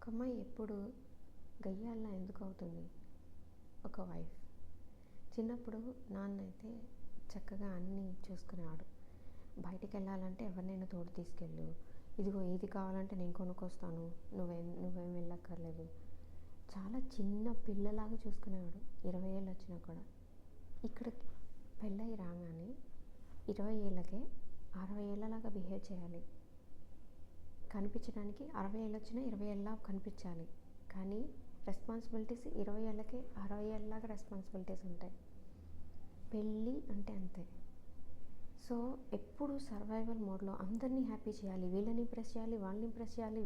ఒక అమ్మాయి ఎప్పుడు గయ్యాళ ఎందుకు అవుతుంది? ఒక వైఫ్. చిన్నప్పుడు నాన్న అయితే చక్కగా అన్నీ చూసుకునేవాడు. బయటికి వెళ్ళాలంటే ఎవరినైనా తోడు తీసుకెళ్ళు, ఇదిగో ఇది కావాలంటే నేను కొనుక్కొస్తాను, నువ్వేం వెళ్ళక్కర్లేదు. చాలా చిన్న పిల్లలాగా చూసుకునేవాడు 20 ఏళ్ళు వచ్చినా కూడా. ఇక్కడ పెళ్ళయి రాగానే 20 ఏళ్ళకే 60 ఏళ్ళలాగా బిహేవ్ చేయాలి. కనిపించడానికి 60 ఏళ్ళు వచ్చినా 20 ఏళ్ళలా కనిపించాలి. కానీ రెస్పాన్సిబిలిటీస్ 20 ఏళ్ళకే 60 ఏళ్ళలాగా రెస్పాన్సిబిలిటీస్ ఉంటాయి. పెళ్ళి అంటే అంతే. సో ఎప్పుడు సర్వైవల్ మోడ్లో అందరినీ హ్యాపీ చేయాలి, వీళ్ళని ఇంప్రెస్ చేయాలి, వాళ్ళని ఇంప్రెస్ చేయాలి,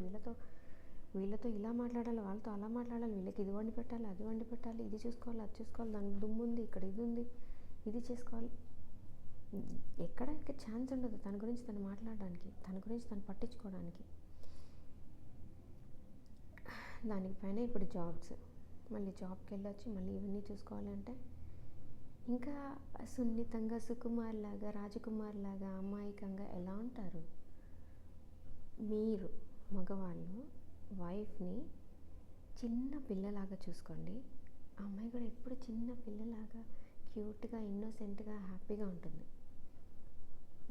వీళ్ళతో ఇలా మాట్లాడాలి, వాళ్ళతో అలా మాట్లాడాలి, వీళ్ళకి ఇది వండి పెట్టాలి, అది వండి పెట్టాలి, ఇది చూసుకోవాలి, అది చూసుకోవాలి, దానికి దుమ్ము ఉంది, ఇక్కడ ఇది ఉంది, ఇది చేసుకోవాలి. ఎక్కడ ఛాన్స్ ఉండదు తన గురించి తను మాట్లాడడానికి, తన గురించి తను పట్టించుకోవడానికి. దానిపైన ఇప్పుడు జాబ్స్, మళ్ళీ జాబ్కి వెళ్ళొచ్చి మళ్ళీ ఇవన్నీ చూసుకోవాలి అంటే ఇంకా సున్నితంగా సుకుమార్లాగా రాజకుమార్లాగా అమాయకంగా ఎలా ఉంటారు? మీరు మగవాళ్ళు వైఫ్ని చిన్న పిల్లలాగా చూసుకోండి. ఆ అమ్మాయి కూడా ఎప్పుడు చిన్న పిల్లలాగా క్యూట్గా ఇన్నోసెంట్గా హ్యాపీగా ఉంటుంది.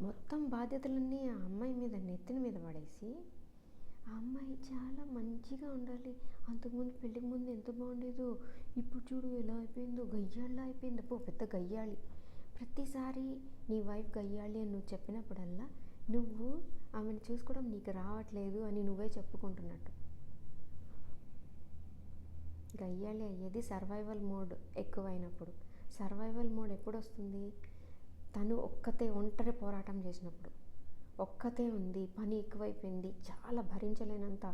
మొత్తం బాధ్యతలన్నీ ఆ అమ్మాయి మీద నెత్తిన మీద పడేసి ఆ అమ్మాయి చాలా మంచిగా ఉండాలి, అంతకుముందు పెళ్ళికి ముందు ఎంత బాగుండేదో, ఇప్పుడు చూడు ఎలా అయిపోయిందో, గయ్యాళ్ళ అయిపోయింది, పెద్ద గయ్యాళి. ప్రతిసారి నీ వైఫ్ గయ్యాళి అని నువ్వు చెప్పినప్పుడల్లా నువ్వు ఆమెను చూసుకోవడం నీకు రావట్లేదు అని నువ్వే చెప్పుకుంటున్నట్టు. గయ్యాళి అయ్యేది సర్వైవల్ మోడ్ ఎక్కువైనప్పుడు. సర్వైవల్ మోడ్ ఎప్పుడు వస్తుంది? తను ఒంటరి పోరాటం చేసినప్పుడు. ఒక్కతే ఉంది, పని ఎక్కువైపోయింది, చాలా భరించలేనంత